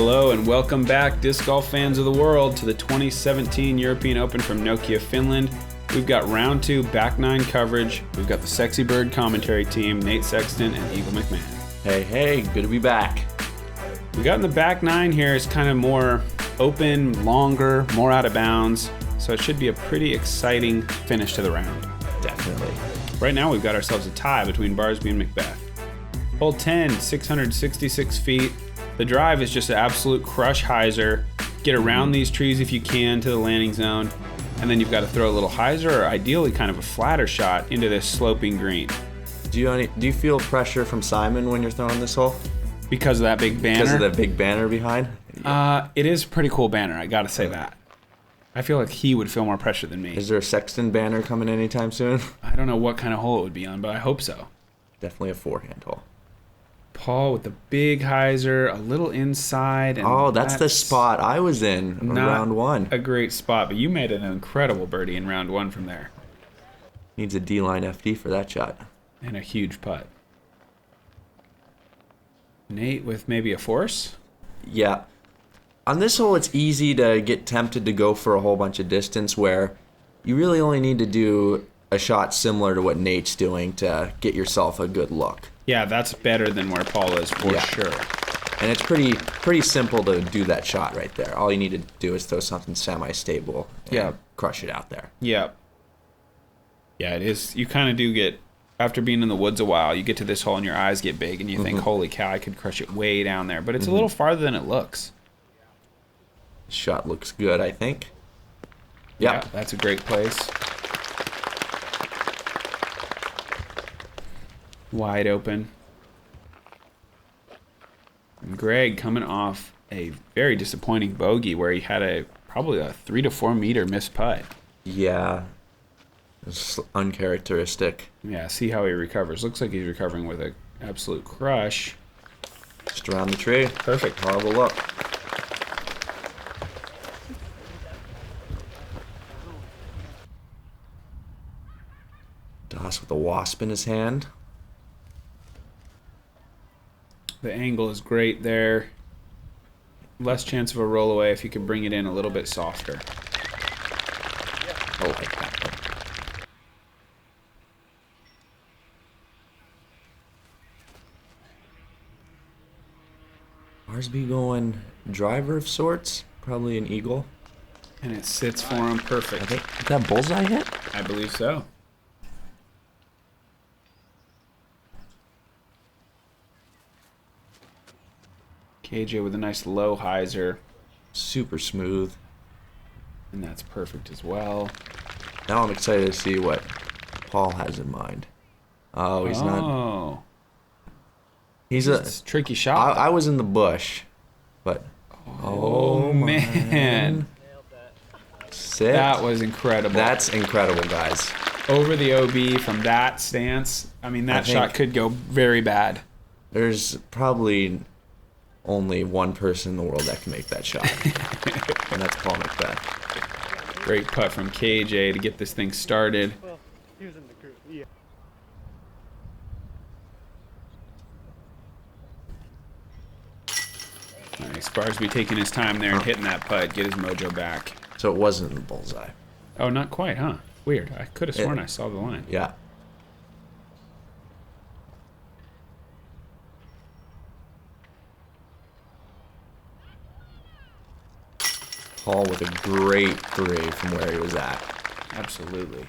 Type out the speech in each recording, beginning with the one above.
Hello and welcome back, disc golf fans of the world, to the 2017 European Open from Nokia, Finland. We've got round 2 back 9 coverage. We've got the Sexy Bird commentary team, Nate Sexton and Eagle McMahon. Hey, good to be back. We got in the back 9 here is kind of more open, longer, more out of bounds. So it should be a pretty exciting finish to the round. Definitely. Right now we've got ourselves a tie between Barsby and McBeth. Hole 10, 666 feet. The drive is just an absolute crush hyzer. Get around these trees if you can to the landing zone. And then you've got to throw a little hyzer or ideally kind of a flatter shot into this sloping green. Do you feel pressure from Simon when you're throwing this hole? Because of that big banner? Because of that big banner behind? It is a pretty cool banner, I gotta say that. I feel like he would feel more pressure than me. Is there a Sexton banner coming anytime soon? I don't know what kind of hole it would be on, but I hope so. Definitely a forehand hole. Paul with the big hyzer, a little inside. And that's the spot I was in round 1. A great spot, but you made an incredible birdie in round 1 from there. Needs a D-line FD for that shot. And a huge putt. Nate with maybe a force? Yeah. On this hole, it's easy to get tempted to go for a whole bunch of distance where you really only need to do a shot similar to what Nate's doing to get yourself a good look. Yeah, that's better than where Paul is for sure. And it's pretty simple to do that shot right there. All you need to do is throw something semi-stable and crush it out there. Yeah. Yeah, it is. You kind of do get, after being in the woods a while, you get to this hole and your eyes get big and you think, holy cow, I could crush it way down there. But it's a little farther than it looks. Shot looks good, I think. Yeah, that's a great place. Wide open. And Gregg coming off a very disappointing bogey where he had probably a 3 to 4 meter missed putt. Yeah. It's uncharacteristic. Yeah, see how he recovers. Looks like he's recovering with an absolute crush. Just around the tree. Perfect. Horrible look. Doss with a wasp in his hand. The angle is great there. Less chance of a roll away if you could bring it in a little bit softer. I like that. Barsby going driver of sorts. Probably an eagle. And it sits for him perfect. I think that bullseye hit? I believe so. KJ with a nice low hyzer. Super smooth. And that's perfect as well. Now I'm excited to see what Paul has in mind. Oh, he's not. Oh. He's a tricky shot. I was in the bush, but. Oh man. Sit. That was incredible. That's incredible, guys. Over the OB from that stance. I mean, that shot could go very bad. There's probably only one person in the world that can make that shot, and that's Paul McBeth. Great putt from KJ to get this thing started. Well, he was in the group. Yeah. Nice. Barsby taking his time there and hitting that putt, get his mojo back. So it wasn't the bullseye. Oh, not quite, huh? Weird. I could have sworn I saw the line. Yeah. Paul with a great 3 from where he was at. Absolutely.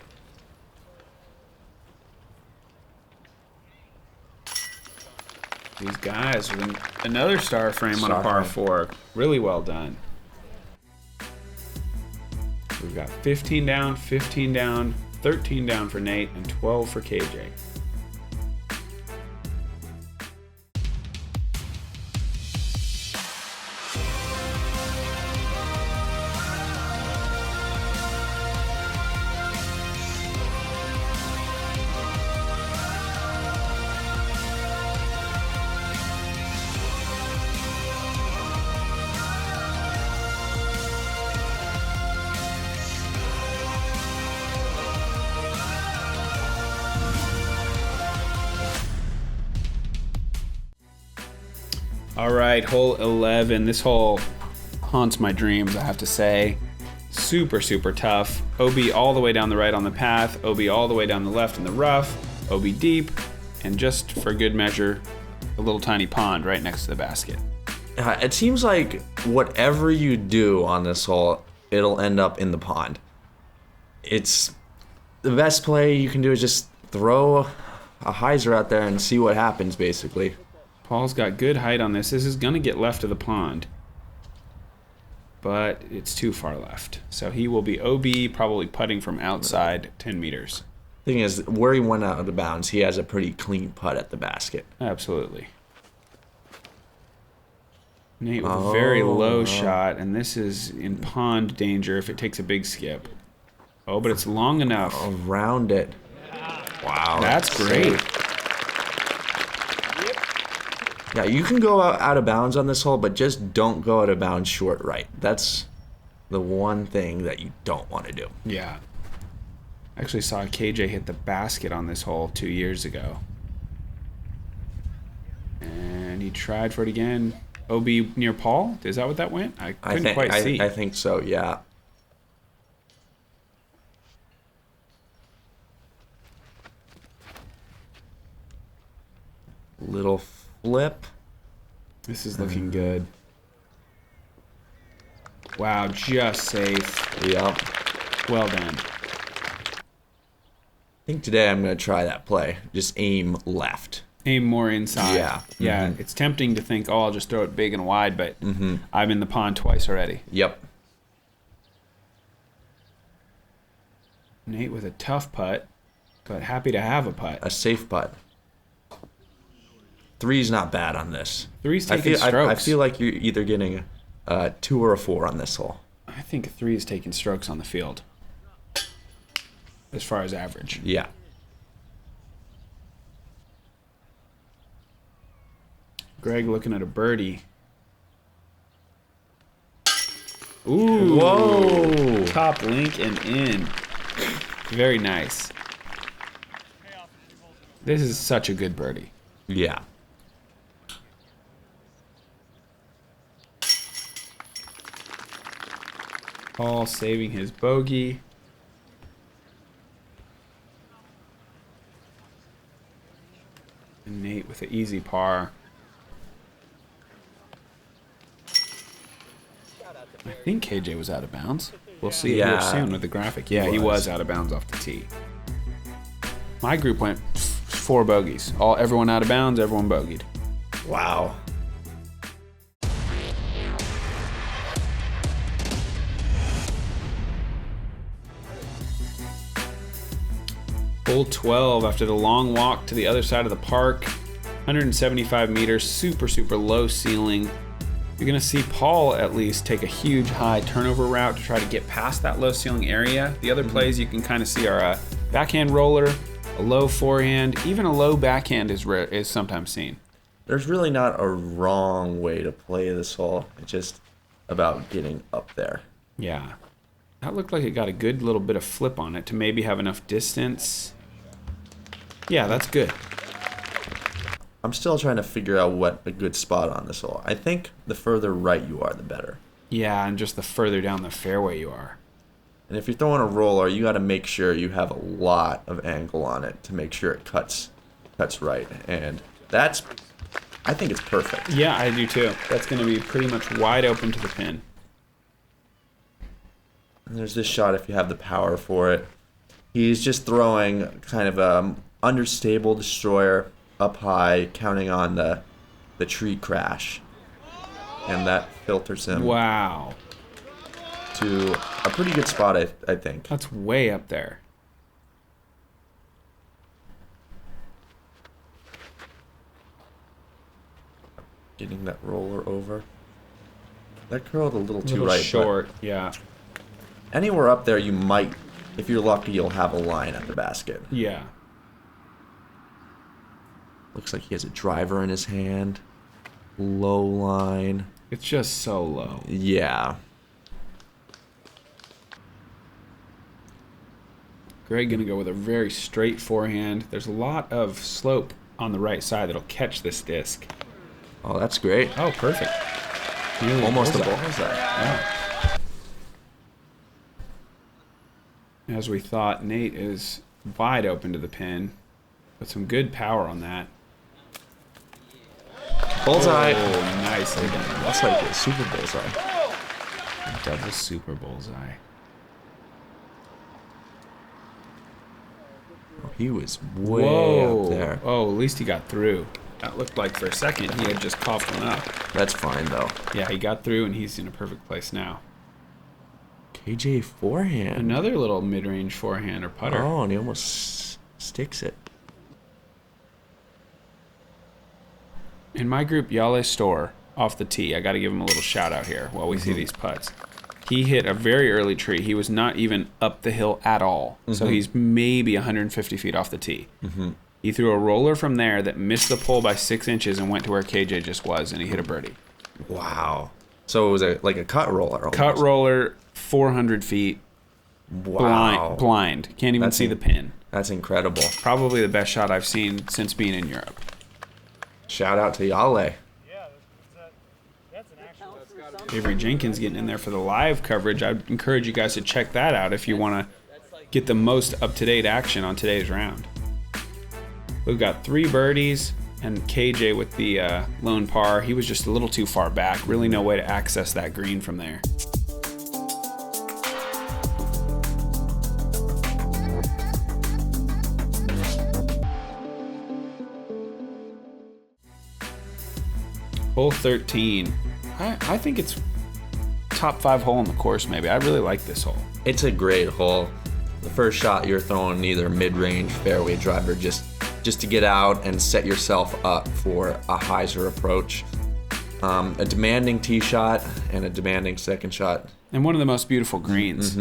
These guys with another star frame on a par 4. Really well done. We've got 15 down, 15 down, 13 down for Nate, and 12 for KJ. All right, hole 11. This hole haunts my dreams, I have to say. Super, super tough. OB all the way down the right on the path, OB all the way down the left in the rough, OB deep, and just for good measure, a little tiny pond right next to the basket. It seems like whatever you do on this hole, it'll end up in the pond. It's the best play you can do is just throw a hyzer out there and see what happens, basically. Paul's got good height on this. This is going to get left of the pond, but it's too far left. So he will be OB, probably putting from outside 10 meters. Thing is, where he went out of bounds, he has a pretty clean putt at the basket. Absolutely. Nate with a very low shot, and this is in pond danger if it takes a big skip. Oh, but it's long enough. Around it. Wow. That's great. Yeah, you can go out of bounds on this hole, but just don't go out of bounds short right. That's the one thing that you don't want to do. Yeah. I actually saw KJ hit the basket on this hole 2 years ago. And he tried for it again. OB near Paul? Is that what that went? I couldn't quite see. I think so, yeah. Little flip. This is looking good. Wow, just safe. Yep. Well done. I think today I'm going to try that play. Just aim left. Aim more inside. Yeah. Yeah, It's tempting to think, oh, I'll just throw it big and wide, but I'm in the pond twice already. Yep. Nate with a tough putt, but happy to have a putt. A safe putt. Three's not bad on this. Three's taking strokes. I feel like you're either getting a 2 or a 4 on this hole. I think a 3 is taking strokes on the field. As far as average. Yeah. Gregg looking at a birdie. Ooh. Whoa. Top link and in. Very nice. This is such a good birdie. Yeah. Paul saving his bogey. And Nate with an easy par. I think KJ was out of bounds. We'll see it here soon with the graphic. Yeah, he was out of bounds off the tee. My group went 4 bogeys. Everyone out of bounds, everyone bogeyed. Wow. Hole 12 after the long walk to the other side of the park. 175 meters, super, super low ceiling. You're going to see Paul at least take a huge high turnover route to try to get past that low ceiling area. The other plays you can kind of see are a backhand roller, a low forehand, even a low backhand is sometimes seen. There's really not a wrong way to play this hole. It's just about getting up there. Yeah. That looked like it got a good little bit of flip on it to maybe have enough distance. Yeah, that's good. I'm still trying to figure out what a good spot on this hole. I think the further right you are, the better. Yeah, and just the further down the fairway you are. And if you're throwing a roller, you got to make sure you have a lot of angle on it to make sure it cuts right. And I think it's perfect. Yeah, I do too. That's going to be pretty much wide open to the pin. And there's this shot if you have the power for it. He's just throwing kind of a understable destroyer up high, counting on the tree crash. And that filters him Wow. to a pretty good spot, I think. That's way up there. Getting that roller over. That curled a little too right. Short, yeah. Anywhere up there, you might, if you're lucky, you'll have a line at the basket. Yeah. Looks like he has a driver in his hand. Low line. It's just so low. Yeah. Gregg gonna go with a very straight forehand. There's a lot of slope on the right side that'll catch this disc. Oh, that's great. Oh, perfect. Nearly Almost a bullseye. bullseye. Yeah. As we thought, Nate is wide open to the pin. With some good power on that. Bullseye. Oh, nicely done. That's like a super bullseye. Double super bullseye. Oh, he was way up there. Oh, at least he got through. That looked like for a second he had just coughed one up. That's fine, though. Yeah, he got through and he's in a perfect place now. KJ forehand. Another little mid-range forehand or putter. Oh, and he almost sticks it. In my group, Yale Store, off the tee, I got to give him a little shout out here while we see these putts. He hit a very early tree. He was not even up the hill at all. So he's maybe 150 feet off the tee. He threw a roller from there that missed the pole by 6 inches and went to where KJ just was, and he hit a birdie. Wow. So it was like a cut roller. Almost. Cut roller, 400 feet, Wow. blind. Can't even see the pin. That's incredible. Probably the best shot I've seen since being in Europe. Shout out to Yale. That's an actual. Avery Jenkins getting in there for the live coverage. I'd encourage you guys to check that out if you want to get the most up-to-date action on today's round. We've got 3 birdies and KJ with the lone par. He was just a little too far back. Really no way to access that green from there. Hole 13. I think it's top 5 hole on the course maybe. I really like this hole. It's a great hole. The first shot you're throwing either mid-range fairway driver just to get out and set yourself up for a hyzer approach. A demanding tee shot and a demanding second shot. And one of the most beautiful greens.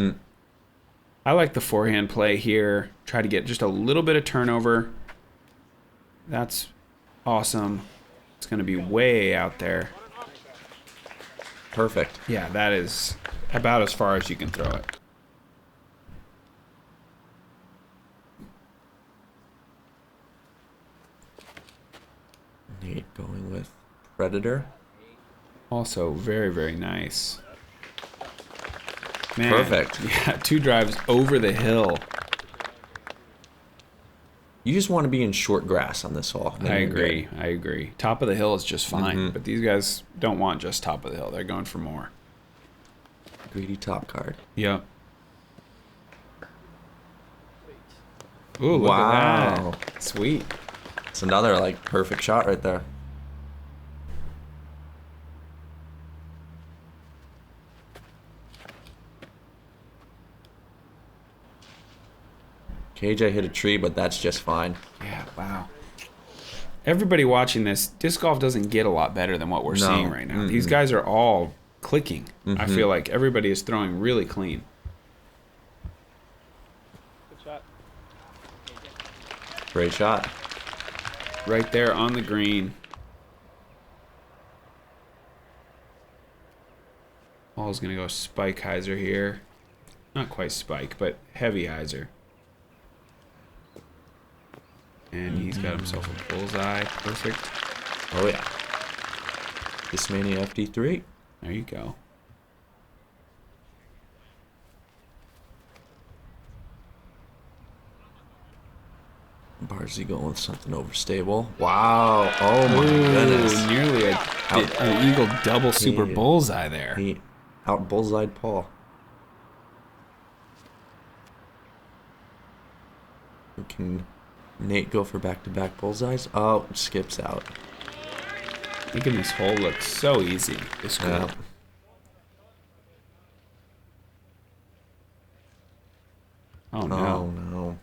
I like the forehand play here. Try to get just a little bit of turnover. That's awesome. It's going to be way out there. Perfect. Yeah, that is about as far as you can throw it. Nate going with Predator. Also very, very nice. Man, Perfect. Yeah, 2 drives over the hill. You just want to be in short grass on this hole. I agree. Top of the hill is just fine, but these guys don't want just top of the hill. They're going for more. Greedy top card. Yep. Ooh, look Wow. at that. Sweet. It's another like perfect shot right there. KJ hit a tree, but that's just fine. Yeah, wow. Everybody watching this, disc golf doesn't get a lot better than what we're seeing right now. These guys are all clicking. I feel like everybody is throwing really clean. Good shot. Great shot. Right there on the green. Ball's going to go spike hyzer here. Not quite spike, but heavy hyzer. And he's got himself a bullseye. Perfect. Oh yeah. Discmania FD3. There you go. Barsby going with something overstable. Wow. Oh my goodness. Nearly an eagle double super He- bullseye there. He out bullseyed Paul. Can Nate go for back-to-back bullseyes? Oh, skips out. Making this hole look so easy. It's cool. Yeah. Oh no. Oh no.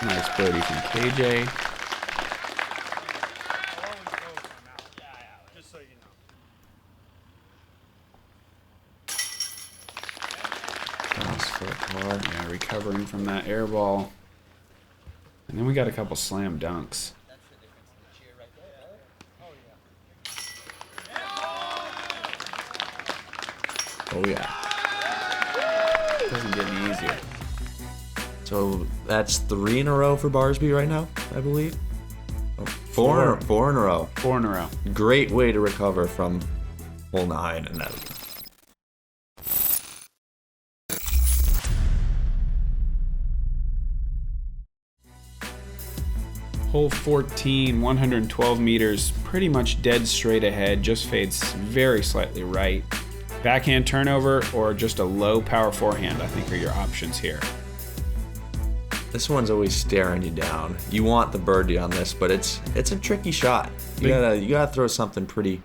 Nice birdie from KJ. Just so you know. Pass for a par. Yeah, recovering from that air ball. And then we got a couple slam dunks. Oh yeah. Doesn't get any easier. So that's 3 in a row for Barsby right now, I believe. Oh, four in a row. 4 in a row. Great way to recover from hole 9 and that. Hole 14, 112 meters, pretty much dead straight ahead, just fades very slightly right. Backhand turnover or just a low power forehand, I think, are your options here. This one's always staring you down. You want the birdie on this, but it's a tricky shot. You gotta throw something pretty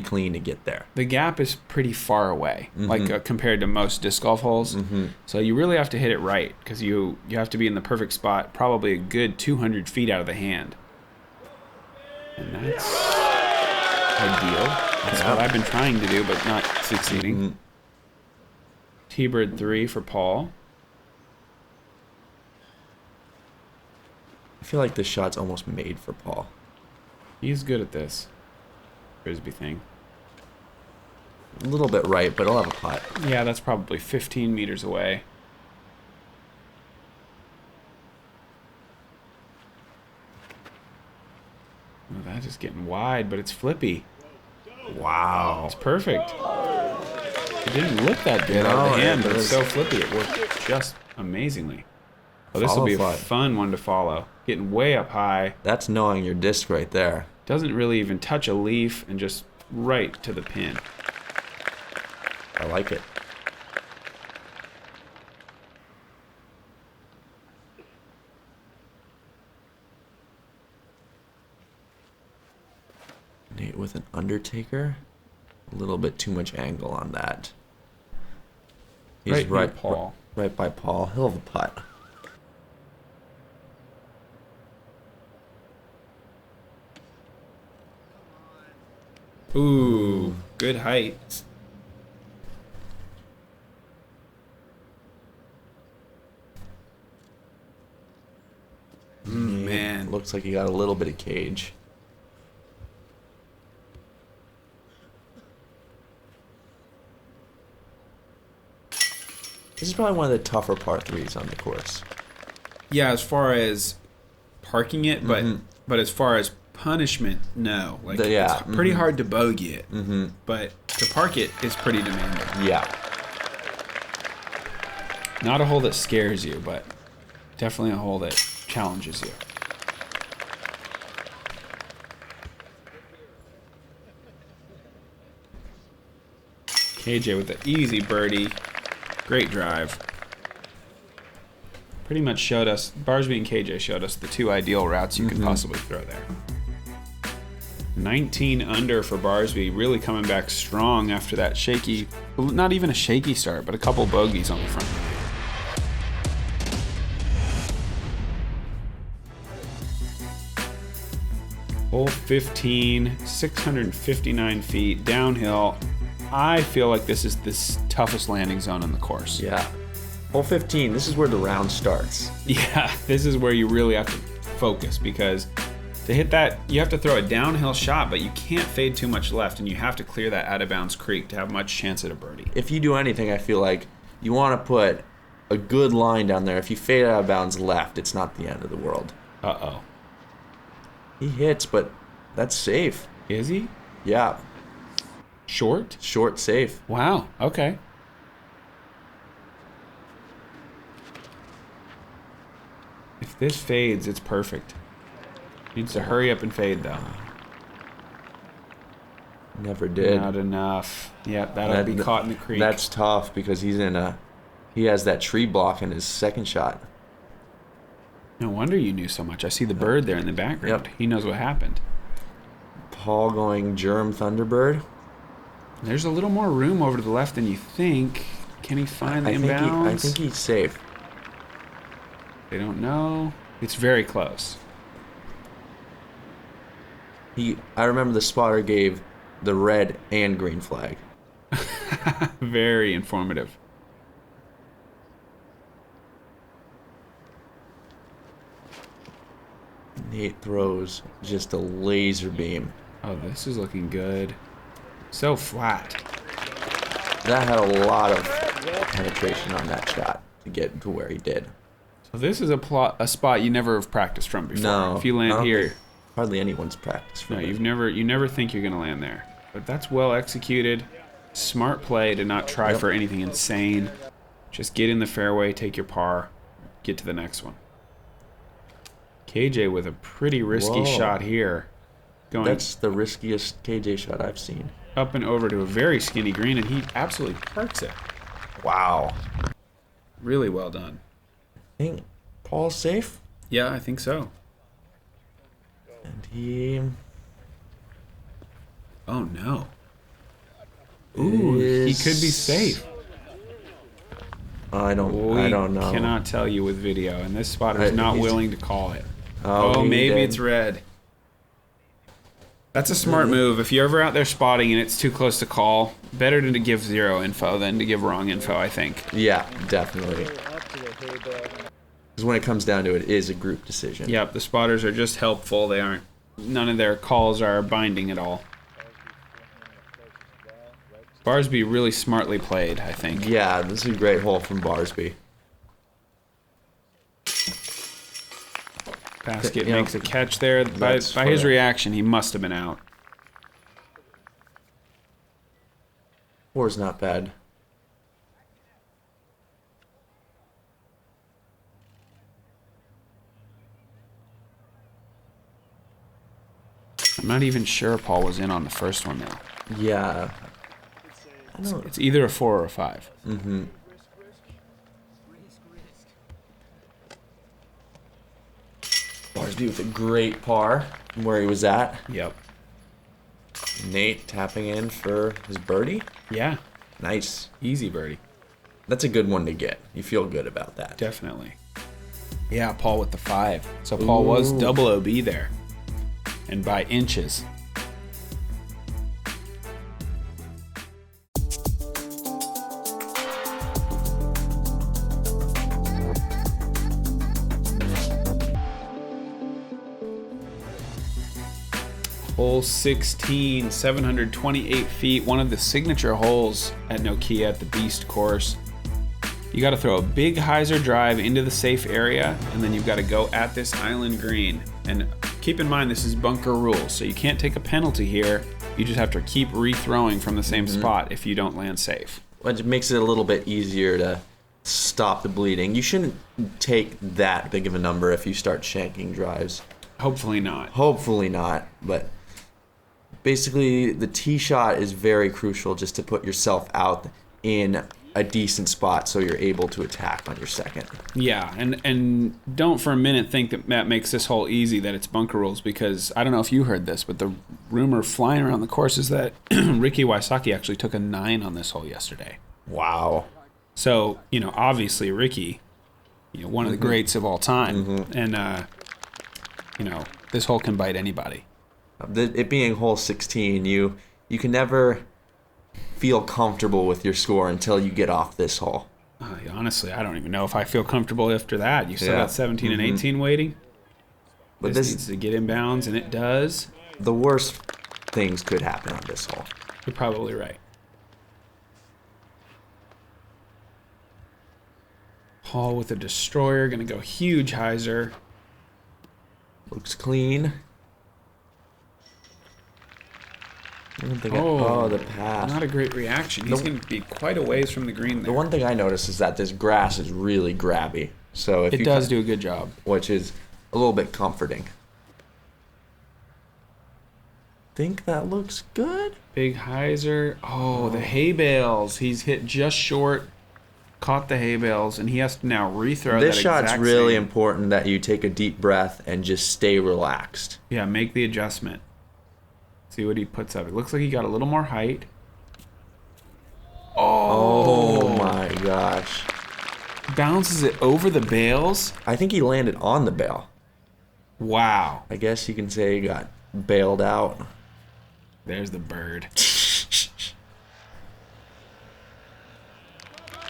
clean to get there. The gap is pretty far away, like compared to most disc golf holes. So you really have to hit it right because you have to be in the perfect spot, probably a good 200 feet out of the hand. And that's ideal. That's what I've been trying to do, but not succeeding. T-bird 3 for Paul. I feel like this shot's almost made for Paul. He's good at this Frisbee thing. A little bit right, but I'll have a putt. Yeah, that's probably 15 meters away. Oh, that is getting wide, but it's flippy. Wow. It's perfect. It didn't look that good out of the hand, but it's so flippy. It worked just amazingly. Oh, this will be a fun one to follow. Getting way up high. That's knowing your disc right there. Doesn't really even touch a leaf and just right to the pin. I like it. Nate with an undertaker. A little bit too much angle on that. He's right Paul. Right by Paul. He'll have a putt. Ooh, good height. Man. Looks like he got a little bit of cage. This is probably one of the tougher par 3s on the course. Yeah, as far as parking it, but as far as punishment, no. Like it's pretty hard to bogey it, but to park it is pretty demanding. Yeah. Not a hole that scares you, but definitely a hole that challenges you. KJ with the easy birdie. Great drive. Pretty much showed us, Barsby and KJ showed us the 2 ideal routes you could possibly throw there. 19 under for Barsby, really coming back strong after that shaky, not even a shaky start, but a couple bogeys on the front. Hole 15, 659 feet, downhill. I feel like this is the toughest landing zone on the course. Yeah. Hole 15, this is where the round starts. Yeah, this is where you really have to focus because to hit that, you have to throw a downhill shot, but you can't fade too much left, and you have to clear that out of bounds creek to have much chance at a birdie. If you do anything, I feel like you want to put a good line down there. If you fade out of bounds left, it's not the end of the world. Uh-oh. He hits, but that's safe. Is he? Yeah. Short? Short, safe. Wow, okay. If this fades, it's perfect. Needs to hurry up and fade, though. Never did. Not enough. Yep, that'll be caught in the creek. That's tough because he has that tree block in his second shot. No wonder you knew so much. I see the bird there in the background. Yep. He knows what happened. Paul going Germ Thunderbird. There's a little more room over to the left than you think. Can he find the inbounds? I think he's safe. They don't know. It's very close. I remember the spotter gave the red and green flag. Very informative. Nate throws just a laser beam. Oh, this is looking good. So flat. That had a lot of penetration on that shot to get to where he did. So this is a spot you never have practiced from before. No. If you I land don't here, think hardly anyone's practiced from no, it. you never think you're gonna land there. But that's well executed. Smart play to not try for anything insane. Just get in the fairway, take your par, get to the next one. KJ with a pretty risky shot here. That's the riskiest KJ shot I've seen. Up and over to a very skinny green, and he absolutely parks it. Wow. Really well done. I think Paul's safe. Yeah, I think so. And he... Oh, no. Ooh, he could be safe. I don't know. Cannot tell you with video, and this spotter is not willing to call it. Oh, maybe it's red. That's a smart move. If you're ever out there spotting and it's too close to call, better to give zero info than to give wrong info, I think. Yeah, definitely. Because when it comes down to it, it is a group decision. Yep, the spotters are just helpful. They aren't. None of their calls are binding at all. Barsby really smartly played, I think. Yeah, this is a great hole from Barsby. Basket makes a catch there. By his reaction, he must have been out. Four's not bad. I'm not even sure Paul was in on the first one, though. Yeah. It's either a 4 or a 5. Mm-hmm. Barsby with a great par from where he was at. Yep. Nate tapping in for his birdie. Yeah. Nice. Easy birdie. That's a good one to get. You feel good about that. Definitely. Yeah, Paul with the 5. So Paul was double OB there. And by inches. Hole 16, 728 feet, one of the signature holes at Nokia at the Beast course. You got to throw a big hyzer drive into the safe area, and then you've got to go at this island green. And keep in mind, this is bunker rules, so you can't take a penalty here. You just have to keep rethrowing from the same spot if you don't land safe. Which makes it a little bit easier to stop the bleeding. You shouldn't take that big of a number if you start shanking drives. Hopefully not. Hopefully not, but basically the tee shot is very crucial just to put yourself out in a decent spot so you're able to attack on your second. Yeah, and don't for a minute think that makes this hole easy, that it's bunker rules, because I don't know if you heard this, but the rumor flying around the course is that Ricky Wysocki actually took a 9 on this hole yesterday. Wow. So, obviously Ricky, one of the greats of all time, and this hole can bite anybody. It being hole 16, you can never feel comfortable with your score until you get off this hole. Honestly, I don't even know if I feel comfortable after that. You still got 17 and 18 waiting. But this needs to get inbounds, and it does. The worst things could happen on this hole. You're probably right. Paul with a destroyer, gonna go huge hyzer. Looks clean. The pass. Not a great reaction. He's going to be quite a ways from the green there. The one thing I noticed is that this grass is really grabby. So if it does do a good job. Which is a little bit comforting. Think that looks good. Big hyzer. Oh, the hay bales. He's hit just short, caught the hay bales, and he has to now rethrow this shot's really important that you take a deep breath and just stay relaxed. Yeah, make the adjustment. See what he puts up. It looks like he got a little more height. Oh my gosh. Bounces it over the bales. I think he landed on the bale. Wow. I guess you can say he got bailed out. There's the bird.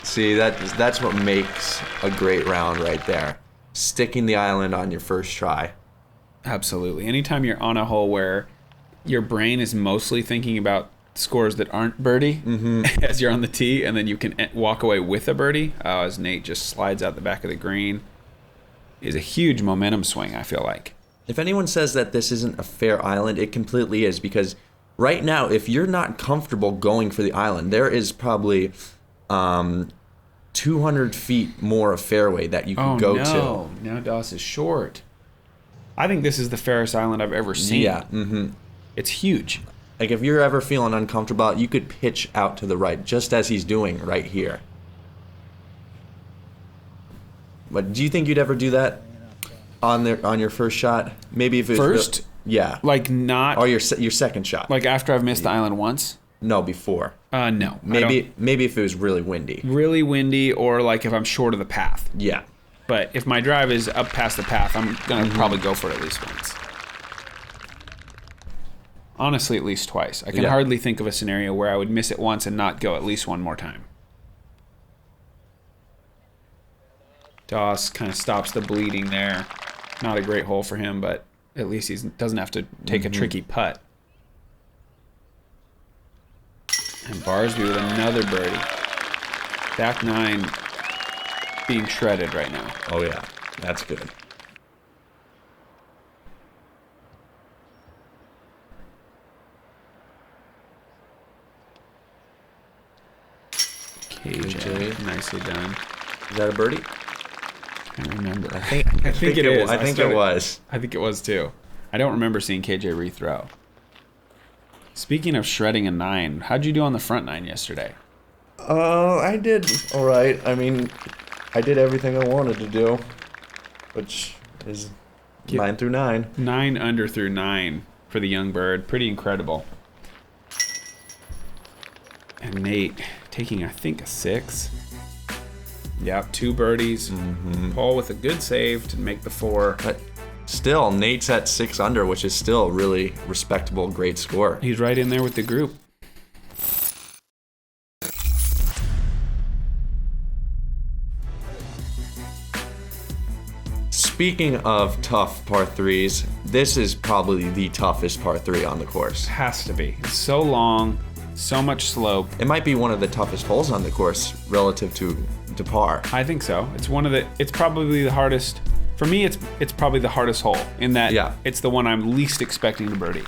See, that's what makes a great round right there. Sticking the island on your first try. Absolutely. Anytime you're on a hole where your brain is mostly thinking about scores that aren't birdie as you're on the tee, and then you can walk away with a birdie. As Nate just slides out the back of the green. Is a huge momentum swing, I feel like. If anyone says that this isn't a fair island, it completely is, because right now, if you're not comfortable going for the island, there is probably 200 feet more of fairway that you can go to. Now Doss is short. I think this is the fairest island I've ever seen. Yeah. It's huge. Like, if you're ever feeling uncomfortable, you could pitch out to the right, just as he's doing right here. But do you think you'd ever do that on your first shot? Maybe if it was First? Yeah. Like not... Or your second shot. Like after I've missed the island once? No, before. No. Maybe if it was really windy. Really windy, or like if I'm short of the path. Yeah. But if my drive is up past the path, I'm going to probably go for it at least once. Honestly, at least twice. I can hardly think of a scenario where I would miss it once and not go at least one more time. Doss kind of stops the bleeding there. Not a great hole for him, but at least he doesn't have to take a tricky putt. And Barsby with another birdie. Back nine being shredded right now. Oh, yeah. That's good. KJ, nicely done. Is that a birdie? I can't remember. I think it is. I think it was. I think it was too. I don't remember seeing KJ rethrow. Speaking of shredding a 9, how'd you do on the front 9 yesterday? I did all right. I mean, I did everything I wanted to do, which is 9 through 9. 9 under through 9 for the young bird. Pretty incredible. And Nate taking, I think, a 6. Yep, 2 birdies. Paul with a good save to make the 4. But still, Nate's at 6 under, which is still a really respectable, great score. He's right in there with the group. Speaking of tough par 3s, this is probably the toughest par 3 on the course. Has to be. It's so long, so much slope. It might be one of the toughest holes on the course relative to par. I think so. It's probably the hardest. For me, it's probably the hardest hole in that it's the one I'm least expecting to birdie.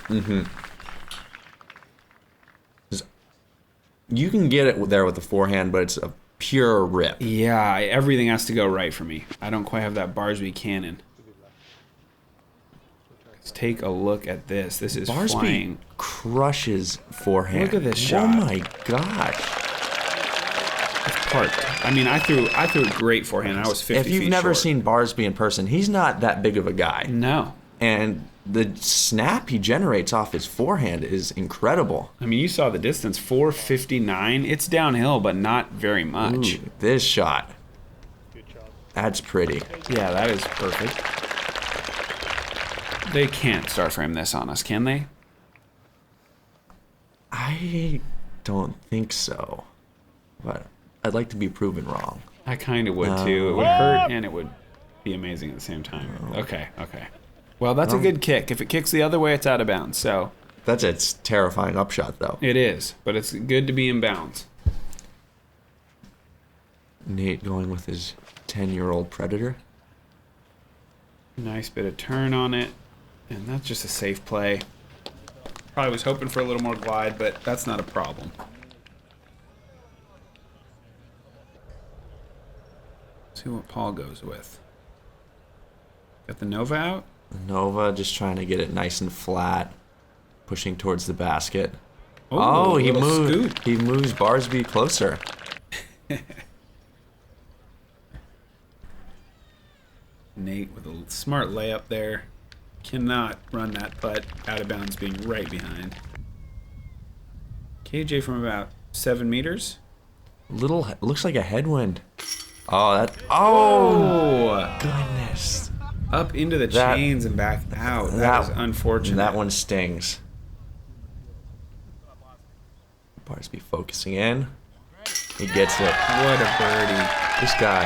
You can get it there with the forehand, but it's a pure rip. Yeah, everything has to go right for me. I don't quite have that Barsby cannon. Let's take a look at this. This is Barsby flying. Crushes forehand. Look at this shot. Oh my gosh. It's parked. I mean, I threw a great forehand. I was 50 If you've feet never short. seen Barsby in person, he's not that big of a guy. No. And the snap he generates off his forehand is incredible. I mean, you saw the distance, 459. It's downhill, but not very much. Ooh, this shot. Good job. That's pretty. Yeah, that is perfect. They can't start frame this on us, can they? I don't think so. But I'd like to be proven wrong. I kind of would too. It would hurt and it would be amazing at the same time. Okay. Well, that's a good kick. If it kicks the other way, it's out of bounds. So That's a terrifying upshot, though. it is, but it's good to be in bounds. Nate going with his 10-year-old Predator. Nice bit of turn on it, and that's just a safe play. Probably was hoping for a little more glide, but that's not a problem. See what Paul goes with. Got the Nova out. Nova just trying to get it nice and flat, pushing towards the basket. Oh, he little moved. scoot. He moves Barsby closer. Nate with a smart layup there. Cannot run that putt out of bounds, being right behind. KJ from about 7 meters. Looks like a headwind. Oh, goodness. Up into the That- chains and back out. That is unfortunate. That one stings. Barsby focusing in. He gets it. What a birdie. This guy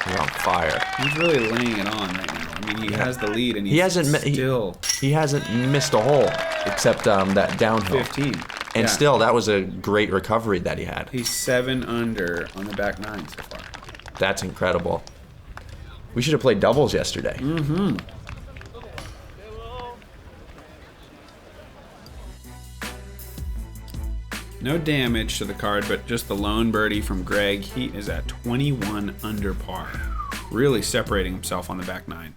is on fire. He's really laying it on right now. I mean, he has the lead and he's He hasn't still he hasn't missed a hole except that downhill. 15. And still, that was a great recovery that he had. He's 7 under on the back 9 so far. That's incredible. We should have played doubles yesterday. Mm-hmm. No damage to the card, but just the lone birdie from Gregg. He is at 21 under par. Really separating himself on the back 9.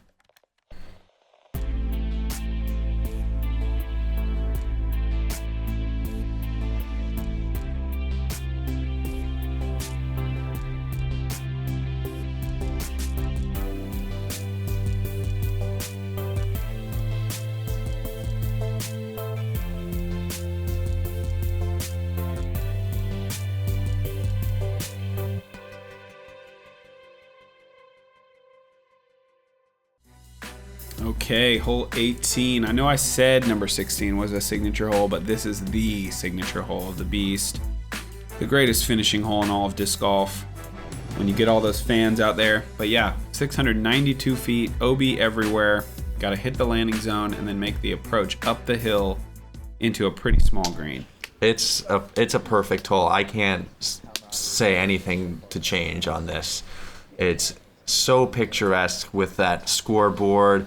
Okay, hole 18. I know I said number 16 was a signature hole, but this is the signature hole of the beast. The greatest finishing hole in all of disc golf when you get all those fans out there. But yeah, 692 feet, OB everywhere. Got to hit the landing zone and then make the approach up the hill into a pretty small green. It's a perfect hole. I can't say anything to change on this. It's so picturesque with that scoreboard,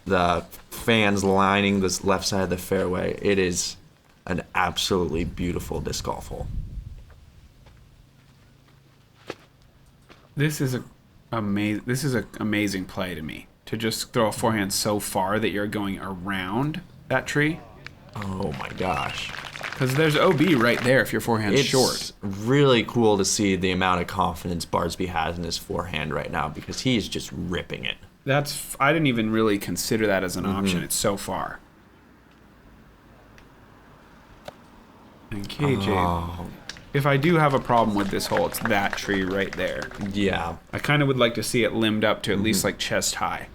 the fans lining the left side of the fairway. It is an absolutely beautiful disc golf hole. This is an amazing play to me, to just throw a forehand so far that you're going around that tree. Oh my gosh. Because there's OB right there if your forehand's short. It's really cool to see the amount of confidence Barsby has in his forehand right now, because he is just ripping it. I didn't even really consider that as an option. It's so far. And KJ, if I do have a problem with this hole, it's that tree right there. Yeah. I kind of would like to see it limbed up to at least like chest high.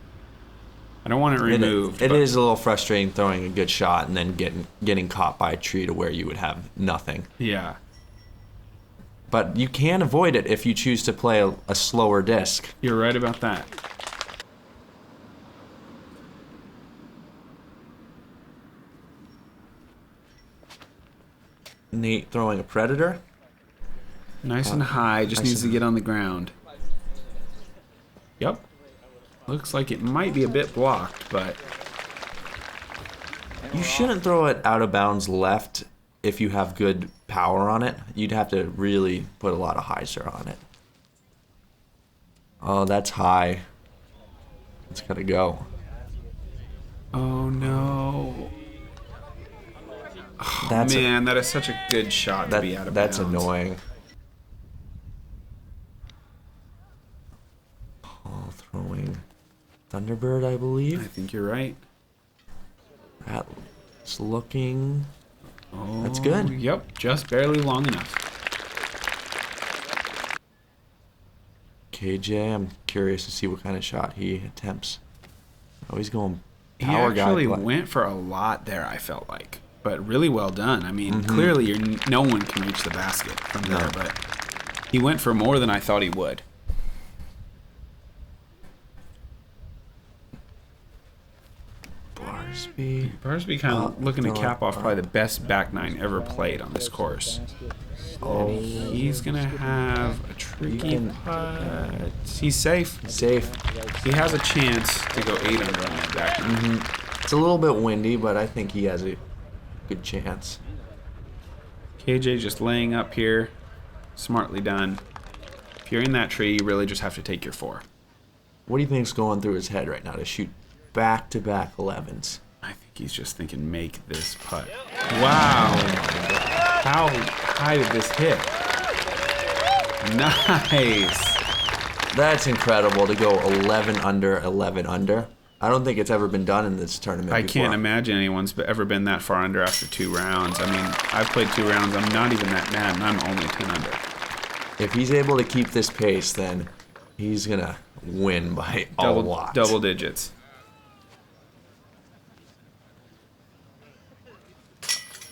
I don't want it removed. It is a little frustrating throwing a good shot and then getting caught by a tree to where you would have nothing. Yeah. But you can avoid it if you choose to play a slower disc. You're right about that. Nate throwing a Predator. Nice and high, just needs to get on the ground. Yep. Looks like it might be a bit blocked, but... You shouldn't throw it out of bounds left if you have good power on it. You'd have to really put a lot of hyzer on it. Oh, that's high. It's gotta go. Oh, no. Oh, That's man, that is such a good shot to be out of bounds. That's annoying. Paul throwing Thunderbird, I I believe. think you're right. That's looking... Oh, That's good. Yep, just barely long enough. KJ, I'm curious to see what kind of shot he attempts. Oh, he's going He power guy. actually went for a lot there, I felt like. But really well done. I mean, clearly no one can reach the basket from there, but he went for more than I thought he would. Barsby kind of looking to cap off probably the best back nine ever played on this course. Oh, he's going to have a tricky putt. He's safe. Safe. He has a chance to go 8 under on that back nine. It's a little bit windy, but I think he has a good chance. KJ just laying up here. Smartly done. If you're in that tree, you really just have to take your 4. What do you think's going through his head right now to shoot back-to-back 11s? I think he's just thinking, make this putt. Wow. How high did this hit? Nice. That's incredible to go 11 under, 11 under. I don't think it's ever been done in this tournament I before. can't imagine anyone's ever been that far under after 2 rounds. I mean, I've played 2 rounds. I'm not even that mad, and I'm only 10 under. If he's able to keep this pace, then he's going to win by a lot. Double digits.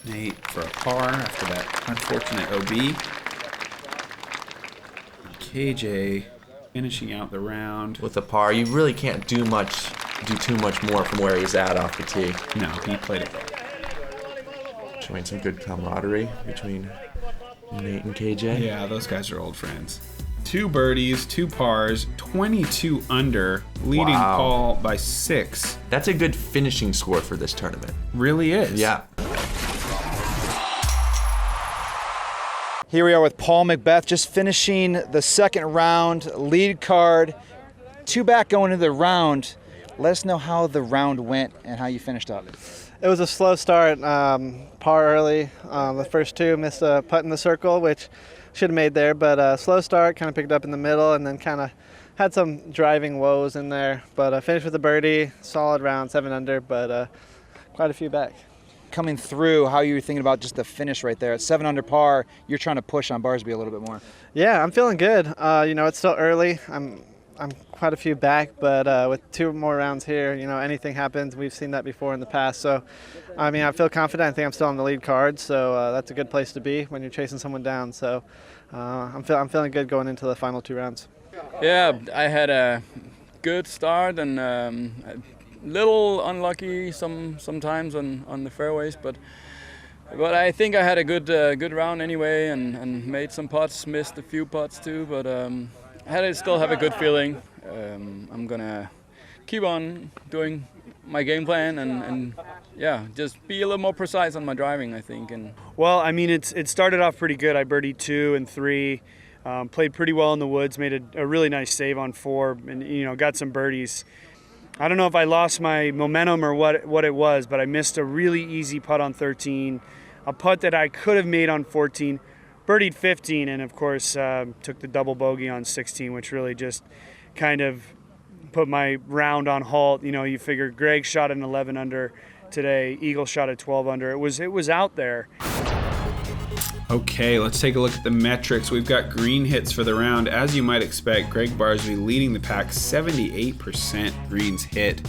Nate for a par after that unfortunate OB. KJ finishing out the round. With a par, you really can't do too much more from where he's at off the tee. No, he played it well. Showing some good camaraderie between Nate and KJ. Yeah, those guys are old friends. 2 birdies, 2 pars, 22 under, leading Wow. Paul by 6. That's a good finishing score for this tournament. Really is. Yeah. Here we are with Paul McBeth, just finishing the second round, lead card, 2 back going into the round. Let us know how the round went and how you finished up. It was a slow start, par early. The first 2 missed a putt in the circle, which should have made there, but slow start, kind of picked up in the middle, and then kind of had some driving woes in there. But finished with a birdie, solid round, 7 under, but quite a few back. Coming through, how you were thinking about just the finish right there. At 7 under par, you're trying to push on Barsby a little bit more. Yeah, I'm feeling good. It's still early. I'm quite a few back, but with 2 more rounds here, anything happens. We've seen that before in the past. So, I feel confident. I think I'm still on the lead card, so that's a good place to be when you're chasing someone down. So, I'm feeling good going into the final 2 rounds. Yeah, I had a good start and a little unlucky sometimes on the fairways, but I think I had a good round anyway, and made some putts, missed a few putts too, but I still have a good feeling. I'm gonna keep on doing my game plan and just be a little more precise on my driving, I think. And well, it started off pretty good. I birdied 2 and 3, played pretty well in the woods, made a really nice save on 4, and got some birdies. I don't know if I lost my momentum or what it was, but I missed a really easy putt on 13, a putt that I could have made on 14, birdied 15, and of course took the double bogey on 16, which really just kind of put my round on halt. You figure Gregg shot an 11 under today, Eagle shot a 12 under. It was out there. Okay, let's take a look at the metrics. We've got green hits for the round. As you might expect, Gregg Barsby leading the pack, 78% greens hit.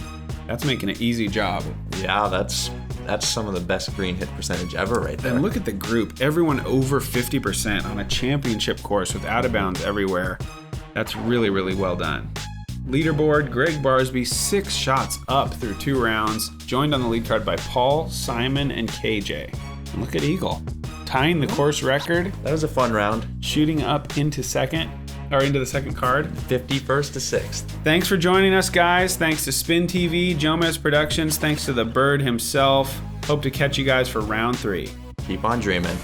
That's making an easy job. Yeah, that's some of the best green hit percentage ever right there. And look at the group. Everyone over 50% on a championship course with out of bounds everywhere. That's really, really well done. Leaderboard, Gregg Barsby 6 shots up through 2 rounds, joined on the lead card by Paul, Simon, and KJ. And look at Eagle, tying the course record, That was a fun round. shooting up into the second card. 51st to 6th. Thanks for joining us, guys. Thanks to SpinTV Jomez Productions. Thanks to the Bird himself. Hope to catch you guys for round 3. Keep on dreaming.